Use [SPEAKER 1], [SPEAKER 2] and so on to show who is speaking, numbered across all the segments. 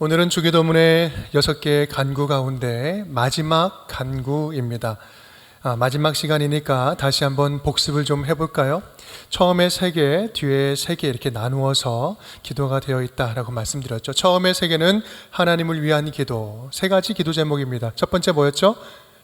[SPEAKER 1] 오늘은 주기도문의 6개의 간구 가운데 마지막 간구입니다. 마지막 시간이니까 다시 한번 복습을 좀 해볼까요? 처음에 3개, 뒤에 3개 이렇게 나누어서 기도가 되어 있다라고 말씀드렸죠. 처음에 3개는 하나님을 위한 기도, 3가지 기도 제목입니다. 첫 번째 뭐였죠?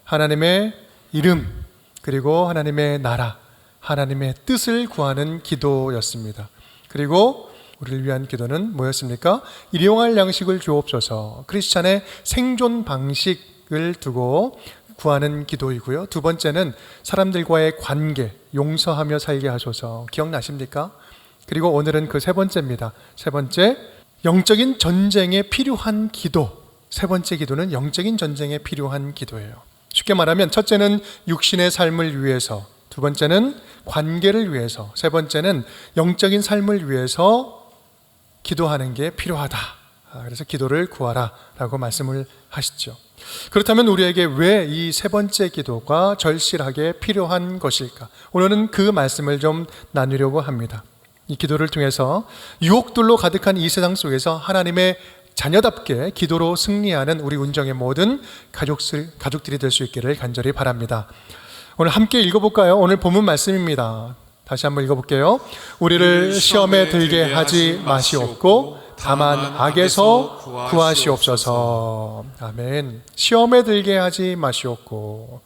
[SPEAKER 1] 하나님의 이름, 그리고 하나님의 나라, 하나님의 뜻을 구하는 기도였습니다. 그리고 우리를 위한 기도는 뭐였습니까? 일용할 양식을 주옵소서. 크리스찬의 생존 방식을 두고 구하는 기도이고요. 두 번째는 사람들과의 관계, 용서하며 살게 하소서. 기억나십니까? 그리고 오늘은 그 세 번째입니다. 세 번째, 영적인 전쟁에 필요한 기도. 세 번째 기도는 영적인 전쟁에 필요한 기도예요. 쉽게 말하면 첫째는 육신의 삶을 위해서, 두 번째는 관계를 위해서, 세 번째는 영적인 삶을 위해서 기도하는 게 필요하다. 그래서 기도를 구하라 라고 말씀을 하시죠. 그렇다면 우리에게 왜 이 세 번째 기도가 절실하게 필요한 것일까? 오늘은 그 말씀을 좀 나누려고 합니다. 이 기도를 통해서 유혹들로 가득한 이 세상 속에서 하나님의 자녀답게 기도로 승리하는 우리 운정의 모든 가족들이 될 수 있기를 간절히 바랍니다. 오늘 함께 읽어볼까요? 오늘 본문 말씀입니다. 다시 한번 읽어볼게요. 우리를 시험에 들게 하지 마시옵고 다만 악에서 구하시옵소서. 아멘. 시험에 들게 하지 마시옵고.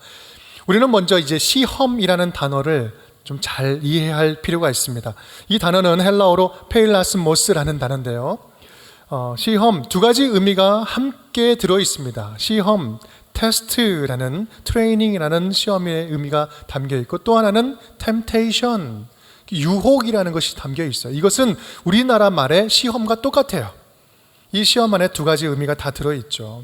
[SPEAKER 1] 우리는 먼저 이제 시험이라는 단어를 좀 잘 이해할 필요가 있습니다. 이 단어는 헬라어로 페일라스모스라는 단어인데요. 시험 두 가지 의미가 함께 들어 있습니다. 시험, 테스트라는 트레이닝이라는 시험의 의미가 담겨 있고 또 하나는 템테이션, 유혹이라는 것이 담겨 있어요. 이것은 우리나라 말의 시험과 똑같아요. 이 시험 안에 두 가지 의미가 다 들어있죠.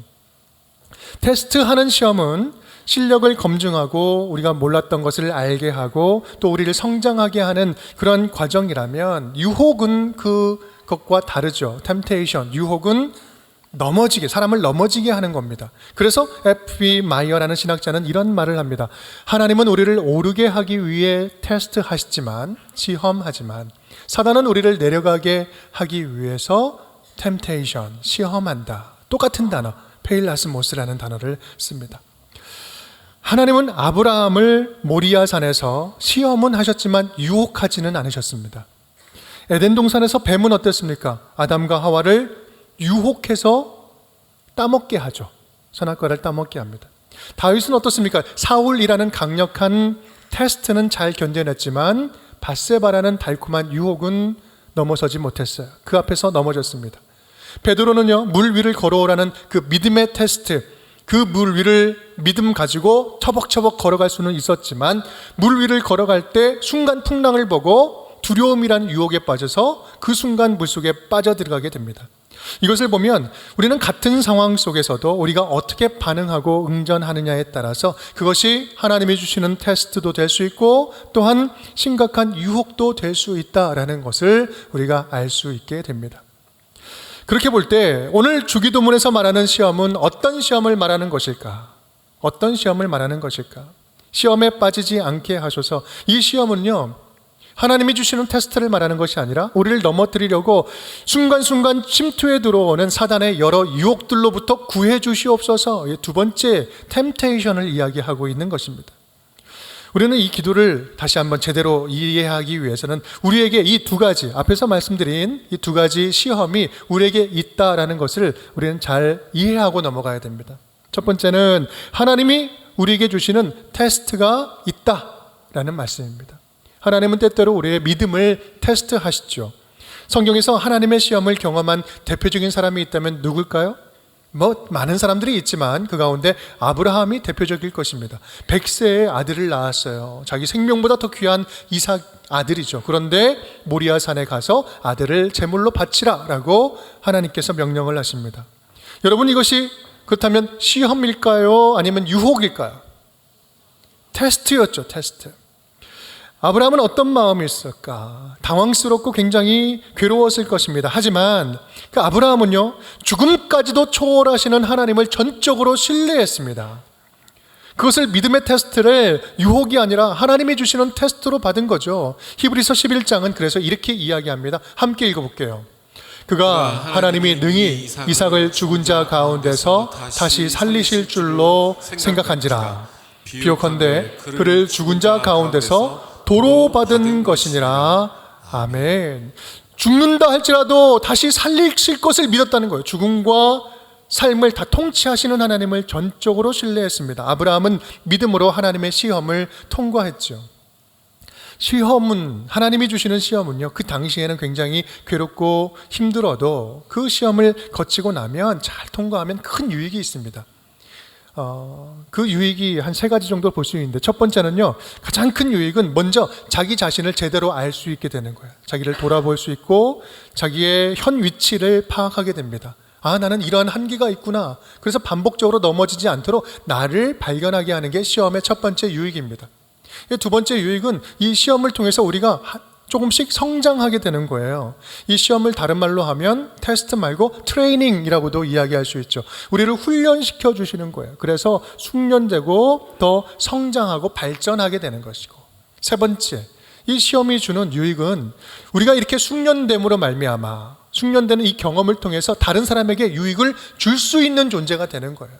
[SPEAKER 1] 테스트하는 시험은 실력을 검증하고 우리가 몰랐던 것을 알게 하고 또 우리를 성장하게 하는 그런 과정이라면 유혹은 그것과 다르죠. 템테이션, 유혹은 사람을 넘어지게 하는 겁니다. 그래서 F.B. 마이어라는 신학자는 이런 말을 합니다. 하나님은 우리를 오르게 하기 위해 테스트하시지만, 시험하지만 사단은 우리를 내려가게 하기 위해서 템테이션, 시험한다. 똑같은 단어, 페일라스모스라는 단어를 씁니다. 하나님은 아브라함을 모리아 산에서 시험은 하셨지만 유혹하지는 않으셨습니다. 에덴 동산에서 뱀은 어땠습니까? 아담과 하와를 유혹해서 따먹게 하죠. 선악과를 따먹게 합니다. 다윗은 어떻습니까? 사울이라는 강력한 테스트는 잘 견뎌냈지만 밧세바라는 달콤한 유혹은 넘어서지 못했어요. 그 앞에서 넘어졌습니다. 베드로는요, 물 위를 걸어오라는 그 믿음의 테스트, 그 물 위를 믿음 가지고 처벅처벅 걸어갈 수는 있었지만 물 위를 걸어갈 때 순간 풍랑을 보고 두려움이라는 유혹에 빠져서 그 순간 물속에 빠져들어가게 됩니다. 이것을 보면 우리는 같은 상황 속에서도 우리가 어떻게 반응하고 응전하느냐에 따라서 그것이 하나님이 주시는 테스트도 될 수 있고 또한 심각한 유혹도 될 수 있다라는 것을 우리가 알 수 있게 됩니다. 그렇게 볼 때 오늘 주기도문에서 말하는 시험은 어떤 시험을 말하는 것일까? 어떤 시험을 말하는 것일까? 시험에 빠지지 않게 하셔서 이 시험은요, 하나님이 주시는 테스트를 말하는 것이 아니라 우리를 넘어뜨리려고 순간순간 침투에 들어오는 사단의 여러 유혹들로부터 구해 주시옵소서. 두 번째 템테이션을 이야기하고 있는 것입니다. 우리는 이 기도를 다시 한번 제대로 이해하기 위해서는 우리에게 이 두 가지, 앞에서 말씀드린 이 두 가지 시험이 우리에게 있다라는 것을 우리는 잘 이해하고 넘어가야 됩니다. 첫 번째는 하나님이 우리에게 주시는 테스트가 있다라는 말씀입니다. 하나님은 때때로 우리의 믿음을 테스트하시죠. 성경에서 하나님의 시험을 경험한 대표적인 사람이 있다면 누굴까요? 많은 사람들이 있지만 그 가운데 아브라함이 대표적일 것입니다. 100세의 아들을 낳았어요. 자기 생명보다 더 귀한 이삭 아들이죠. 그런데 모리아 산에 가서 아들을 제물로 바치라 라고 하나님께서 명령을 하십니다. 여러분, 이것이 그렇다면 시험일까요? 아니면 유혹일까요? 테스트였죠. 테스트. 아브라함은 어떤 마음이 있을까? 당황스럽고 굉장히 괴로웠을 것입니다. 하지만 그 아브라함은요, 죽음까지도 초월하시는 하나님을 전적으로 신뢰했습니다. 그것을 믿음의 테스트를 유혹이 아니라 하나님이 주시는 테스트로 받은 거죠. 히브리서 11장은 그래서 이렇게 이야기합니다. 함께 읽어볼게요. 그가 하나님이 능히 이삭을 죽은 자 가운데서 다시 살리실 줄로 생각한지라. 비옥컨대 그를 죽은 자 가운데서 도로 받은 것이니라. 아멘. 죽는다 할지라도 다시 살리실 것을 믿었다는 거예요. 죽음과 삶을 다 통치하시는 하나님을 전적으로 신뢰했습니다. 아브라함은 믿음으로 하나님의 시험을 통과했죠. 시험은, 하나님이 주시는 시험은요, 그 당시에는 굉장히 괴롭고 힘들어도 그 시험을 거치고 나면, 잘 통과하면 큰 유익이 있습니다. 그 유익이 한 3가지 정도 볼 수 있는데, 첫 번째는요, 가장 큰 유익은 먼저 자기 자신을 제대로 알 수 있게 되는 거예요. 자기를 돌아볼 수 있고 자기의 현 위치를 파악하게 됩니다. 아, 나는 이러한 한계가 있구나. 그래서 반복적으로 넘어지지 않도록 나를 발견하게 하는 게 시험의 첫 번째 유익입니다. 두 번째 유익은 이 시험을 통해서 우리가 조금씩 성장하게 되는 거예요. 이 시험을 다른 말로 하면 테스트 말고 트레이닝이라고도 이야기할 수 있죠. 우리를 훈련시켜 주시는 거예요. 그래서 숙련되고 더 성장하고 발전하게 되는 것이고, 세 번째, 이 시험이 주는 유익은 우리가 이렇게 숙련됨으로 말미암아, 숙련되는 이 경험을 통해서 다른 사람에게 유익을 줄 수 있는 존재가 되는 거예요.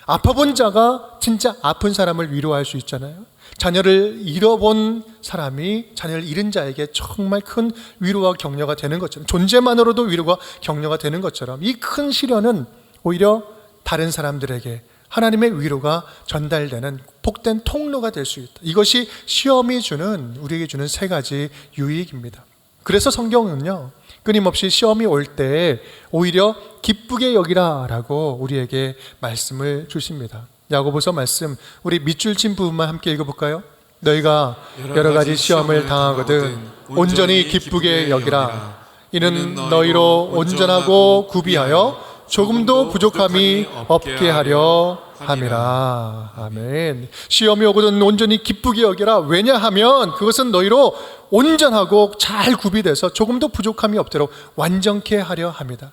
[SPEAKER 1] 아파본 자가 진짜 아픈 사람을 위로할 수 있잖아요. 자녀를 잃어본 사람이 자녀를 잃은 자에게 정말 큰 위로와 격려가 되는 것처럼, 존재만으로도 위로가 격려가 되는 것처럼, 이 큰 시련은 오히려 다른 사람들에게 하나님의 위로가 전달되는 복된 통로가 될 수 있다. 이것이 시험이 주는, 우리에게 주는 3가지 유익입니다. 그래서 성경은요, 끊임없이 시험이 올 때 오히려 기쁘게 여기라 라고 우리에게 말씀을 주십니다. 야고보서 말씀, 우리 밑줄 친 부분만 함께 읽어볼까요? 너희가 여러 가지 시험을 당하거든 온전히 기쁘게 여기라. 이는 너희로 온전하고 구비하여 조금도 부족함이 없게 하려 함이라. 아멘. 시험이 오거든 온전히 기쁘게 여기라. 왜냐하면 그것은 너희로 온전하고 잘 구비돼서 조금도 부족함이 없도록 완전케 하려 합니다.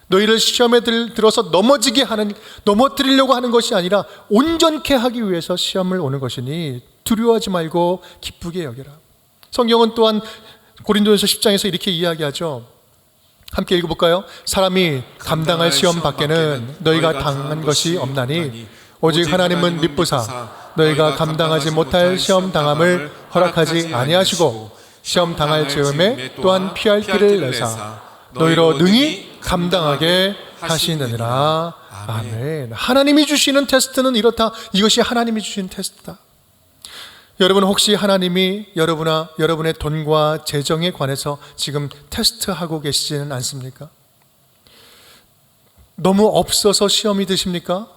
[SPEAKER 1] 너희를 시험에 들어서 넘어뜨리려고 하는 것이 아니라 온전케 하기 위해서 시험을 오는 것이니 두려워하지 말고 기쁘게 여기라. 성경은 또한 고린도전서 10장에서 이렇게 이야기하죠. 함께 읽어볼까요? 사람이 감당할 시험 밖에는 너희가 당한 것이 없나니 오직 하나님은 미쁘사 너희가 감당하지 못할 시험 당함을 허락하지 아니하시고 시험 당할 즈음에 또한 피할 길을 내사 너희로 능히 감당하게 하시느니라. 아멘. 하나님이 주시는 테스트는 이렇다. 이것이 하나님이 주신 테스트다. 여러분, 혹시 하나님이 여러분의 돈과 재정에 관해서 지금 테스트하고 계시지는 않습니까? 너무 없어서 시험이 드십니까?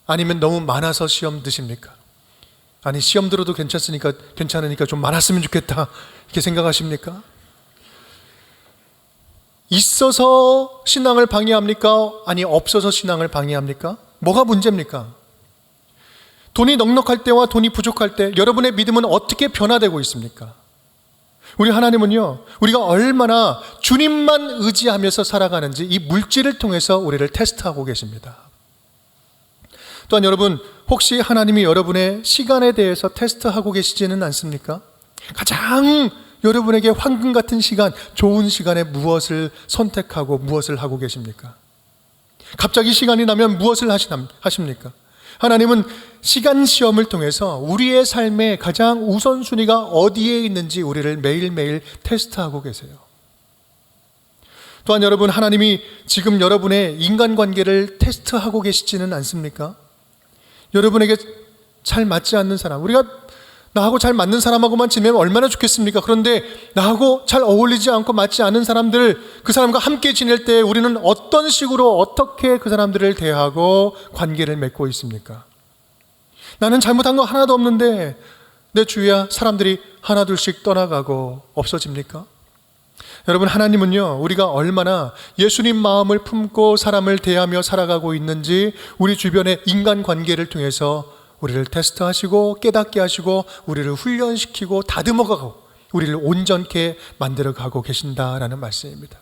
[SPEAKER 1] 아니면 너무 많아서 시험 드십니까? 아니, 시험 들어도 괜찮으니까 좀 많았으면 좋겠다, 이렇게 생각하십니까? 있어서 신앙을 방해합니까? 아니, 없어서 신앙을 방해합니까? 뭐가 문제입니까? 돈이 넉넉할 때와 돈이 부족할 때 여러분의 믿음은 어떻게 변화되고 있습니까? 우리 하나님은요, 우리가 얼마나 주님만 의지하면서 살아가는지 이 물질을 통해서 우리를 테스트하고 계십니다. 또한 여러분, 혹시 하나님이 여러분의 시간에 대해서 테스트하고 계시지는 않습니까? 가장 여러분에게 황금 같은 시간, 좋은 시간에 무엇을 선택하고 무엇을 하고 계십니까? 갑자기 시간이 나면 무엇을 하십니까? 하나님은 시간 시험을 통해서 우리의 삶의 가장 우선순위가 어디에 있는지 우리를 매일매일 테스트하고 계세요. 또한 여러분, 하나님이 지금 여러분의 인간관계를 테스트하고 계시지는 않습니까? 여러분에게 잘 맞지 않는 사람, 우리가 나하고 잘 맞는 사람하고만 지내면 얼마나 좋겠습니까? 그런데 나하고 잘 어울리지 않고 맞지 않는 사람들, 그 사람과 함께 지낼 때 우리는 어떤 식으로 어떻게 그 사람들을 대하고 관계를 맺고 있습니까? 나는 잘못한 거 하나도 없는데 내 주위야 사람들이 하나둘씩 떠나가고 없어집니까? 여러분, 하나님은요, 우리가 얼마나 예수님 마음을 품고 사람을 대하며 살아가고 있는지 우리 주변의 인간관계를 통해서 우리를 테스트하시고 깨닫게 하시고 우리를 훈련시키고 다듬어가고 우리를 온전케 만들어가고 계신다라는 말씀입니다.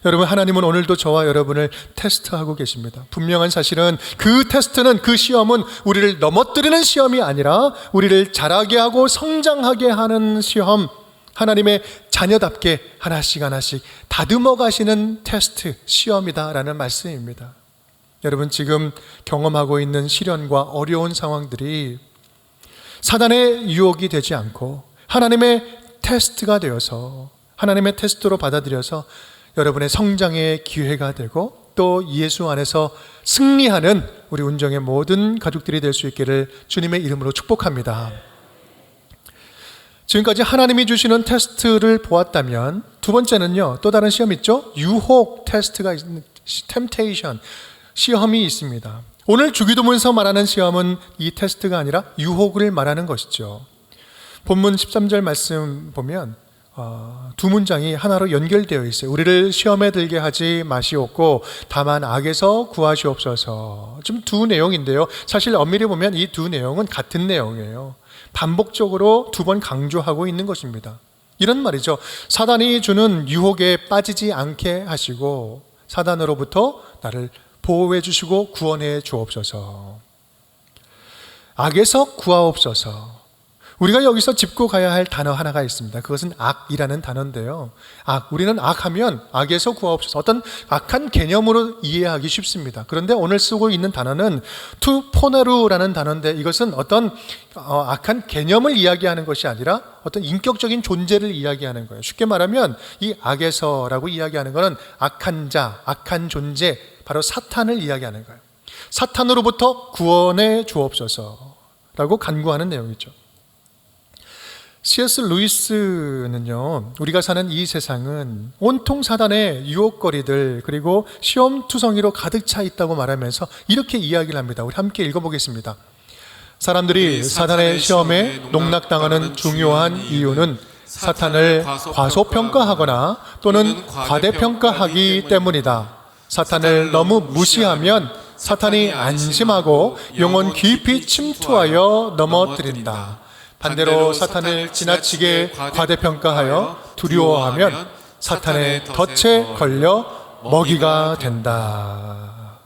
[SPEAKER 1] 여러분, 하나님은 오늘도 저와 여러분을 테스트하고 계십니다. 분명한 사실은 그 테스트는, 그 시험은 우리를 넘어뜨리는 시험이 아니라 우리를 자라게 하고 성장하게 하는 시험, 하나님의 자녀답게 하나씩 하나씩 다듬어 가시는 테스트, 시험이다라는 말씀입니다. 여러분, 지금 경험하고 있는 시련과 어려운 상황들이 사단의 유혹이 되지 않고 하나님의 테스트가 되어서, 하나님의 테스트로 받아들여서 여러분의 성장의 기회가 되고 또 예수 안에서 승리하는 우리 운정의 모든 가족들이 될 수 있기를 주님의 이름으로 축복합니다. 지금까지 하나님이 주시는 테스트를 보았다면, 두 번째는요, 또 다른 시험이 있죠. 유혹 테스트가 있는, temptation, 시험이 있습니다. 오늘 주기도문에서 말하는 시험은 이 테스트가 아니라 유혹을 말하는 것이죠. 본문 13절 말씀 보면 두 문장이 하나로 연결되어 있어요. 우리를 시험에 들게 하지 마시옵고 다만 악에서 구하시옵소서. 좀 두 내용인데요, 사실 엄밀히 보면 이 두 내용은 같은 내용이에요. 반복적으로 두 번 강조하고 있는 것입니다. 이런 말이죠. 사단이 주는 유혹에 빠지지 않게 하시고 사단으로부터 나를 보호해 주시고 구원해 주옵소서. 악에서 구하옵소서. 우리가 여기서 짚고 가야 할 단어 하나가 있습니다. 그것은 악이라는 단어인데요, 우리는 악하면 악에서 구하옵소서, 어떤 악한 개념으로 이해하기 쉽습니다. 그런데 오늘 쓰고 있는 단어는 투포네루라는 단어인데, 이것은 어떤 악한 개념을 이야기하는 것이 아니라 어떤 인격적인 존재를 이야기하는 거예요. 쉽게 말하면 이 악에서라고 이야기하는 것은 악한 자, 악한 존재, 바로 사탄을 이야기하는 거예요. 사탄으로부터 구원해 주옵소서라고 간구하는 내용이죠. C.S. 루이스는요, 우리가 사는 이 세상은 온통 사단의 유혹거리들 그리고 시험투성이로 가득 차 있다고 말하면서 이렇게 이야기를 합니다. 우리 함께 읽어보겠습니다. 사람들이 사단의 시험에 농락당하는 중요한 이유는 사탄을 과소평가하거나 또는 과대평가하기 때문이다. 사탄을 너무 무시하면 사탄이 안심하고 영혼 깊이 침투하여 넘어뜨린다. 반대로 사탄을 지나치게 과대평가하여 두려워하면 사탄의 덫에 걸려 먹이가 된다.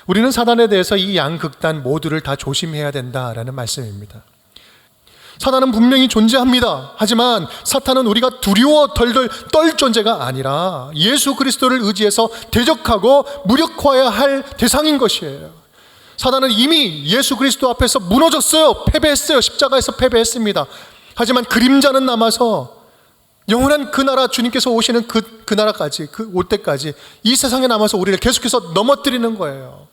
[SPEAKER 1] 우리는 사단에 대해서 이 양극단 모두를 다 조심해야 된다라는 말씀입니다. 사단은 분명히 존재합니다. 하지만 사탄은 우리가 두려워 덜덜 떨 존재가 아니라 예수 그리스도를 의지해서 대적하고 무력화해야 할 대상인 것이에요. 사단은 이미 예수 그리스도 앞에서 무너졌어요. 패배했어요. 십자가에서 패배했습니다. 하지만 그림자는 남아서 영원한 그 나라, 주님께서 오시는 그 나라까지, 올 때까지 이 세상에 남아서 우리를 계속해서 넘어뜨리는 거예요.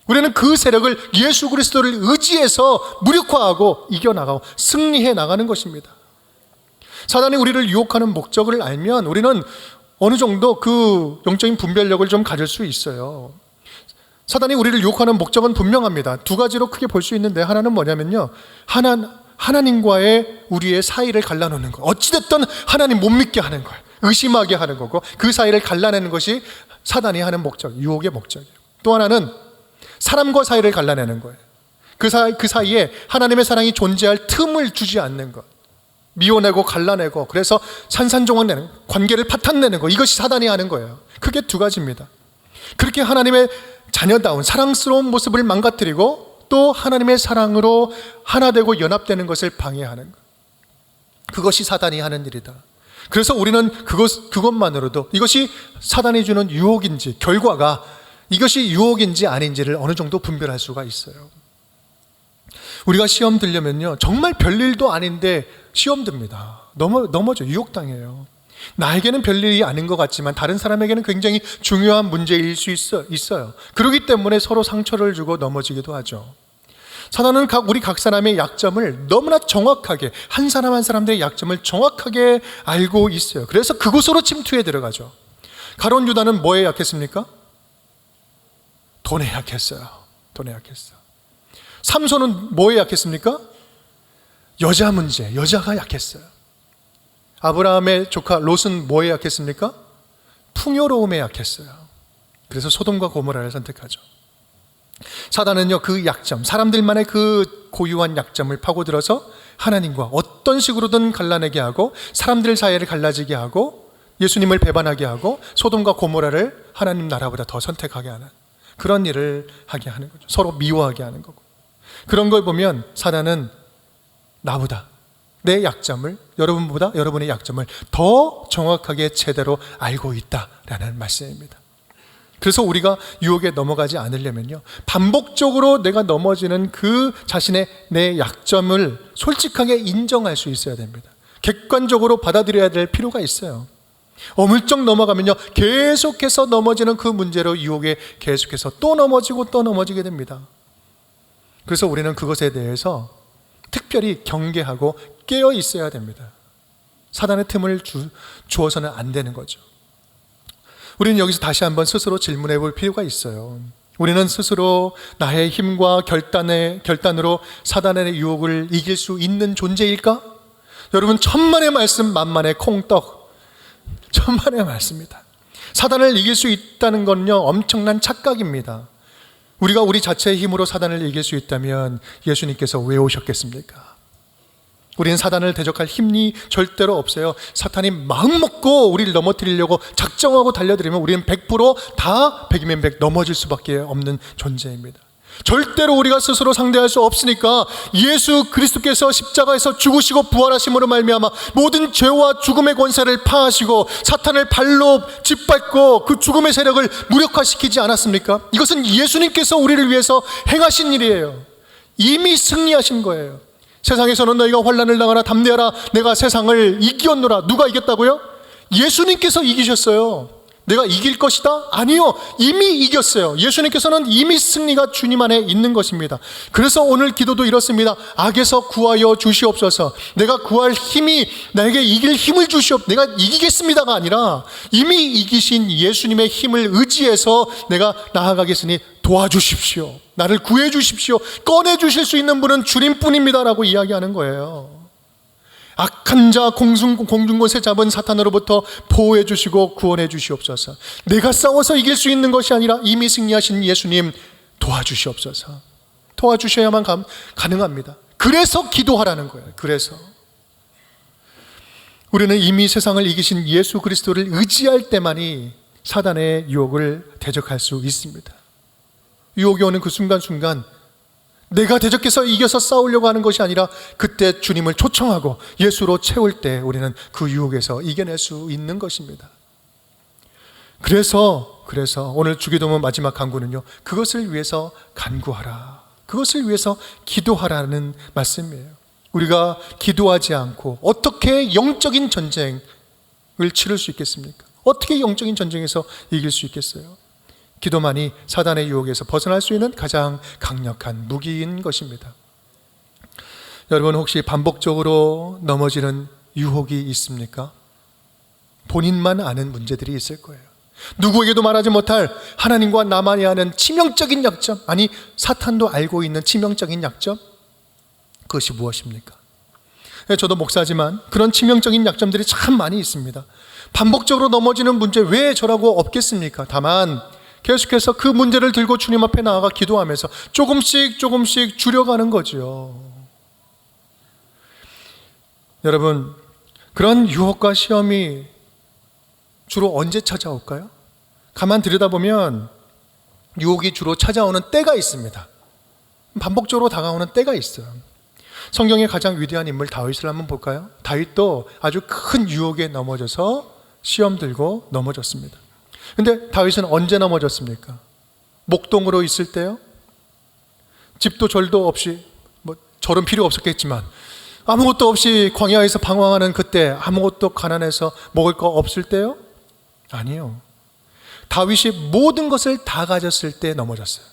[SPEAKER 1] 우리는 그 세력을 예수 그리스도를 의지해서 무력화하고 이겨나가고 승리해 나가는 것입니다. 사단이 우리를 유혹하는 목적을 알면 우리는 어느 정도 그 영적인 분별력을 좀 가질 수 있어요. 사단이 우리를 유혹하는 목적은 분명합니다. 두 가지로 크게 볼 수 있는데, 하나는 뭐냐면요, 하나님과의 우리의 사이를 갈라놓는 거. 어찌됐든 하나님 못 믿게 하는 거예요. 의심하게 하는 거고, 그 사이를 갈라내는 것이 사단이 하는 목적, 유혹의 목적이에요. 또 하나는 사람과 사이를 갈라내는 거예요. 그 사이에 하나님의 사랑이 존재할 틈을 주지 않는 것, 미워내고 갈라내고, 그래서 산산조각 내는, 관계를 파탄내는 것, 이것이 사단이 하는 거예요. 크게 두 가지입니다. 그렇게 하나님의 자녀다운 사랑스러운 모습을 망가뜨리고 또 하나님의 사랑으로 하나 되고 연합되는 것을 방해하는 것, 그것이 사단이 하는 일이다. 그래서 우리는 그것만으로도 이것이 사단이 주는 유혹인지, 결과가 이것이 유혹인지 아닌지를 어느 정도 분별할 수가 있어요. 우리가 시험 들려면요, 정말 별일도 아닌데 시험 듭니다. 넘어져, 유혹당해요. 나에게는 별일이 아닌 것 같지만 다른 사람에게는 굉장히 중요한 문제일 수 있어요. 그렇기 때문에 서로 상처를 주고 넘어지기도 하죠. 사단은 우리 각 사람의 약점을 너무나 정확하게, 한 사람 한 사람들의 약점을 정확하게 알고 있어요. 그래서 그곳으로 침투해 들어가죠. 가룟 유다는 뭐에 약했습니까? 돈에 약했어요. 돈에 약했어요. 삼손은 뭐에 약했습니까? 여자 문제, 여자가 약했어요. 아브라함의 조카 롯은 뭐에 약했습니까? 풍요로움에 약했어요. 그래서 소돔과 고모라를 선택하죠. 사단은요, 그 약점, 사람들만의 그 고유한 약점을 파고들어서 하나님과 어떤 식으로든 갈라내게 하고, 사람들 사이를 갈라지게 하고, 예수님을 배반하게 하고, 소돔과 고모라를 하나님 나라보다 더 선택하게 하는 그런 일을 하게 하는 거죠. 서로 미워하게 하는 거고. 그런 걸 보면 사단은 나보다, 내 약점을, 여러분보다 여러분의 약점을 더 정확하게 제대로 알고 있다라는 말씀입니다. 그래서 우리가 유혹에 넘어가지 않으려면요, 반복적으로 내가 넘어지는 그 자신의 내 약점을 솔직하게 인정할 수 있어야 됩니다. 객관적으로 받아들여야 될 필요가 있어요. 어물쩍 넘어가면요, 계속해서 넘어지는 그 문제로 유혹에 계속해서 또 넘어지고 또 넘어지게 됩니다. 그래서 우리는 그것에 대해서 특별히 경계하고 깨어 있어야 됩니다. 사단의 틈을 주어서는 안 되는 거죠. 우리는 여기서 다시 한번 스스로 질문해 볼 필요가 있어요. 우리는 스스로 나의 힘과 결단으로 사단의 유혹을 이길 수 있는 존재일까? 여러분, 천만의 말씀 만만의 콩떡, 천만의 말씀입니다. 사단을 이길 수 있다는 건요, 엄청난 착각입니다. 우리가 우리 자체의 힘으로 사단을 이길 수 있다면 예수님께서 왜 오셨겠습니까? 우리는 사단을 대적할 힘이 절대로 없어요. 사탄이 마음먹고 우리를 넘어뜨리려고 작정하고 달려들면 우리는 100%다 100이면 100 넘어질 수밖에 없는 존재입니다. 절대로 우리가 스스로 상대할 수 없으니까 예수 그리스도께서 십자가에서 죽으시고 부활하심으로 말미암아 모든 죄와 죽음의 권세를 파하시고 사탄을 발로 짓밟고 그 죽음의 세력을 무력화시키지 않았습니까? 이것은 예수님께서 우리를 위해서 행하신 일이에요. 이미 승리하신 거예요. 세상에서는 너희가 환난을 당하나 담대하라, 내가 세상을 이기었노라. 누가 이겼다고요? 예수님께서 이기셨어요. 내가 이길 것이다? 아니요, 이미 이겼어요. 예수님께서는 이미 승리가 주님 안에 있는 것입니다. 그래서 오늘 기도도 이렇습니다. 악에서 구하여 주시옵소서. 내가 구할 힘이, 나에게 이길 힘을 주시옵소서. 내가 이기겠습니다가 아니라 이미 이기신 예수님의 힘을 의지해서 내가 나아가겠으니 도와주십시오. 나를 구해 주십시오. 꺼내 주실 수 있는 분은 주님뿐입니다 라고 이야기하는 거예요. 악한 자 공중곳에 잡은 사탄으로부터 보호해 주시고 구원해 주시옵소서. 내가 싸워서 이길 수 있는 것이 아니라 이미 승리하신 예수님 도와주시옵소서. 도와주셔야만 가능합니다. 그래서 기도하라는 거예요. 그래서 우리는 이미 세상을 이기신 예수 그리스도를 의지할 때만이 사단의 유혹을 대적할 수 있습니다. 유혹이 오는 그 순간순간 내가 대적해서 이겨서 싸우려고 하는 것이 아니라 그때 주님을 초청하고 예수로 채울 때 우리는 그 유혹에서 이겨낼 수 있는 것입니다. 그래서 오늘 주기도문 마지막 간구는요, 그것을 위해서 간구하라, 그것을 위해서 기도하라는 말씀이에요. 우리가 기도하지 않고 어떻게 영적인 전쟁을 치를 수 있겠습니까? 어떻게 영적인 전쟁에서 이길 수 있겠어요? 기도만이 사단의 유혹에서 벗어날 수 있는 가장 강력한 무기인 것입니다. 여러분, 혹시 반복적으로 넘어지는 유혹이 있습니까? 본인만 아는 문제들이 있을 거예요. 누구에게도 말하지 못할 하나님과 나만이 아는 치명적인 약점, 아니 사탄도 알고 있는 치명적인 약점, 그것이 무엇입니까? 저도 목사지만 그런 치명적인 약점들이 참 많이 있습니다. 반복적으로 넘어지는 문제 왜 저라고 없겠습니까? 다만 계속해서 그 문제를 들고 주님 앞에 나아가 기도하면서 조금씩 줄여가는 거죠. 여러분, 그런 유혹과 시험이 주로 언제 찾아올까요? 가만 들여다보면 유혹이 주로 찾아오는 때가 있습니다. 반복적으로 다가오는 때가 있어요. 성경의 가장 위대한 인물 다윗을 한번 볼까요? 다윗도 아주 큰 유혹에 넘어져서 시험 들고 넘어졌습니다. 근데 다윗은 언제 넘어졌습니까? 목동으로 있을 때요? 집도 절도 없이, 절은 필요 없었겠지만 아무것도 없이 광야에서 방황하는 그때, 아무것도 가난해서 먹을 거 없을 때요? 아니요. 다윗이 모든 것을 다 가졌을 때 넘어졌어요.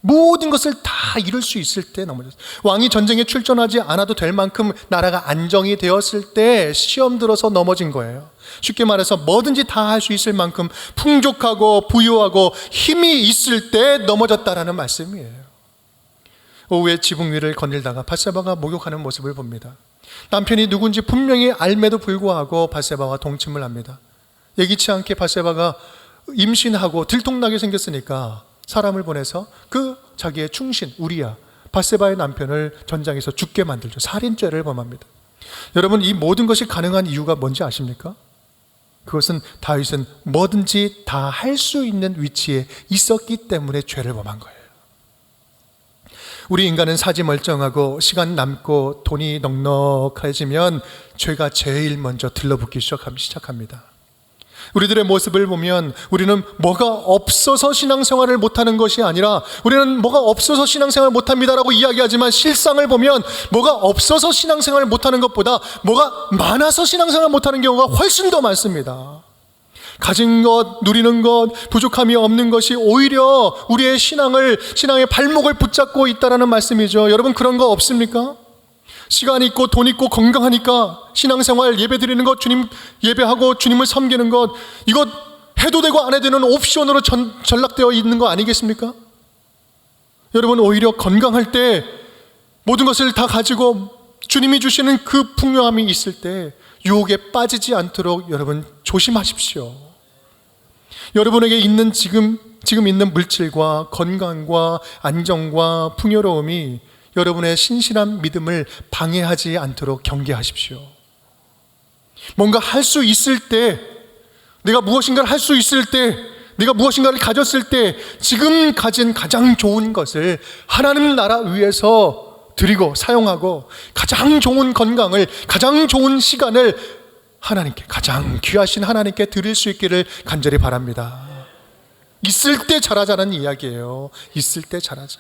[SPEAKER 1] 모든 것을 다 이룰 수 있을 때 넘어졌어요. 왕이 전쟁에 출전하지 않아도 될 만큼 나라가 안정이 되었을 때 시험 들어서 넘어진 거예요. 쉽게 말해서 뭐든지 다 할 수 있을 만큼 풍족하고 부유하고 힘이 있을 때 넘어졌다라는 말씀이에요. 오후에 지붕 위를 거닐다가 밧세바가 목욕하는 모습을 봅니다. 남편이 누군지 분명히 알매도 불구하고 밧세바와 동침을 합니다. 예기치 않게 밧세바가 임신하고 들통나게 생겼으니까 사람을 보내서 그 자기의 충신 우리야, 밧세바의 남편을 전장에서 죽게 만들죠. 살인죄를 범합니다. 여러분, 이 모든 것이 가능한 이유가 뭔지 아십니까? 그것은 다윗은 뭐든지 다 할 수 있는 위치에 있었기 때문에 죄를 범한 거예요. 우리 인간은 사지 멀쩡하고 시간 남고 돈이 넉넉해지면 죄가 제일 먼저 들러붙기 시작합니다. 우리들의 모습을 보면 우리는 뭐가 없어서 신앙생활을 못하는 것이 아니라 우리는 뭐가 없어서 신앙생활을 못합니다라고 이야기하지만 실상을 보면 뭐가 없어서 신앙생활을 못하는 것보다 뭐가 많아서 신앙생활을 못하는 경우가 훨씬 더 많습니다. 가진 것, 누리는 것, 부족함이 없는 것이 오히려 우리의 신앙의 발목을 붙잡고 있다는 말씀이죠. 여러분, 그런 거 없습니까? 시간 있고 돈 있고 건강하니까 신앙생활 예배 드리는 것, 주님 예배하고 주님을 섬기는 것, 이것 해도 되고 안 해도 되는 옵션으로 전락되어 있는 거 아니겠습니까? 여러분, 오히려 건강할 때 모든 것을 다 가지고 주님이 주시는 그 풍요함이 있을 때 유혹에 빠지지 않도록 여러분 조심하십시오. 여러분에게 있는 지금 있는 물질과 건강과 안정과 풍요로움이 여러분의 신실한 믿음을 방해하지 않도록 경계하십시오. 뭔가 할 수 있을 때, 내가 무엇인가를 할 수 있을 때, 내가 무엇인가를 가졌을 때 지금 가진 가장 좋은 것을 하나님 나라 위해서 드리고 사용하고 가장 좋은 건강을, 가장 좋은 시간을 하나님께, 가장 귀하신 하나님께 드릴 수 있기를 간절히 바랍니다. 있을 때 잘하자는 이야기예요. 있을 때 잘하자.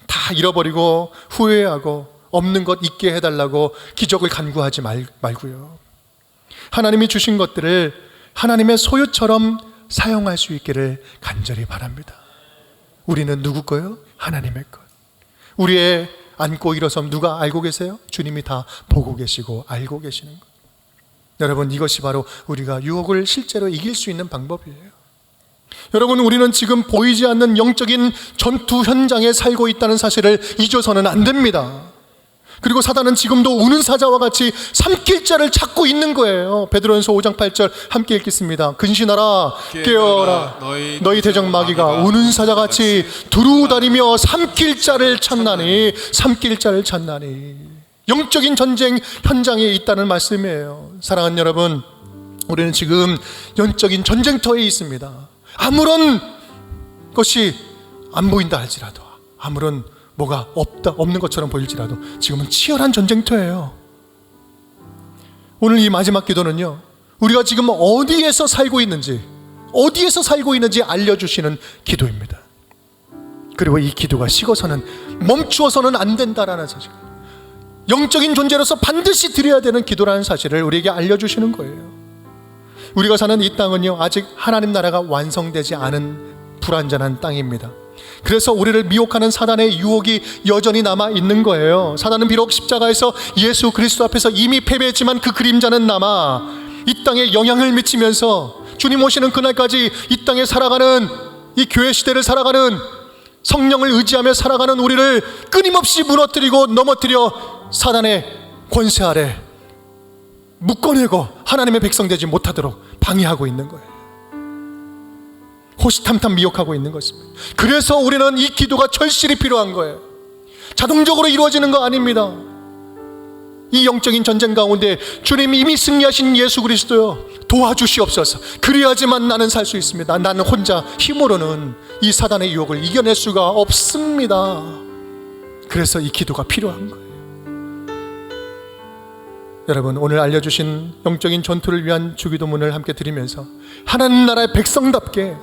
[SPEAKER 1] 다 잃어버리고 후회하고 없는 것 있게 해달라고 기적을 간구하지 말고요. 하나님이 주신 것들을 하나님의 소유처럼 사용할 수 있기를 간절히 바랍니다. 우리는 누구 거요? 하나님의 것. 우리의 앉고 일어섬 누가 알고 계세요? 주님이 다 보고 계시고 알고 계시는 것. 여러분, 이것이 바로 우리가 유혹을 실제로 이길 수 있는 방법이에요. 여러분, 우리는 지금 보이지 않는 영적인 전투 현장에 살고 있다는 사실을 잊어서는 안 됩니다. 그리고 사단은 지금도 우는 사자와 같이 삼킬 자를 찾고 있는 거예요. 베드로전서 5장 8절 함께 읽겠습니다. 근신하라, 깨어라. 너희 대적 마귀가 우는 사자같이 두루다니며 삼킬 자를 찾나니. 영적인 전쟁 현장에 있다는 말씀이에요. 사랑하는 여러분, 우리는 지금 영적인 전쟁터에 있습니다. 아무런 것이 안 보인다 할지라도, 아무런 뭐가 없는 것처럼 보일지라도 지금은 치열한 전쟁터예요. 오늘 이 마지막 기도는요, 우리가 지금 어디에서 살고 있는지 알려주시는 기도입니다. 그리고 이 기도가 식어서는, 멈추어서는 안 된다라는 사실, 영적인 존재로서 반드시 드려야 되는 기도라는 사실을 우리에게 알려주시는 거예요. 우리가 사는 이 땅은요, 아직 하나님 나라가 완성되지 않은 불완전한 땅입니다. 그래서 우리를 미혹하는 사단의 유혹이 여전히 남아 있는 거예요. 사단은 비록 십자가에서 예수 그리스도 앞에서 이미 패배했지만 그 그림자는 남아 이 땅에 영향을 미치면서 주님 오시는 그날까지 이 땅에 살아가는, 이 교회 시대를 살아가는, 성령을 의지하며 살아가는 우리를 끊임없이 무너뜨리고 넘어뜨려 사단의 권세 아래 묶어내고 하나님의 백성 되지 못하도록 방해하고 있는 거예요. 호시탐탐 미혹하고 있는 것입니다. 그래서 우리는 이 기도가 절실히 필요한 거예요. 자동적으로 이루어지는 거 아닙니다. 이 영적인 전쟁 가운데 주님이 이미 승리하신 예수 그리스도요, 도와주시옵소서. 그래야지만 나는 살 수 있습니다. 나는 혼자 힘으로는 이 사단의 유혹을 이겨낼 수가 없습니다. 그래서 이 기도가 필요한 거예요. 여러분, 오늘 알려주신 영적인 전투를 위한 주기도문을 함께 드리면서 하나님 나라의 백성답게,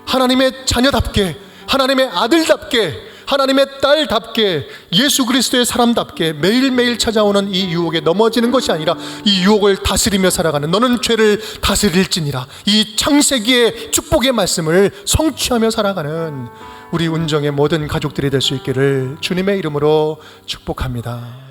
[SPEAKER 1] 하나님의 자녀답게, 하나님의 아들답게, 하나님의 딸답게, 예수 그리스도의 사람답게 매일매일 찾아오는 이 유혹에 넘어지는 것이 아니라 이 유혹을 다스리며 살아가는, 너는 죄를 다스릴지니라, 이 창세기의 축복의 말씀을 성취하며 살아가는 우리 운정의 모든 가족들이 될 수 있기를 주님의 이름으로 축복합니다.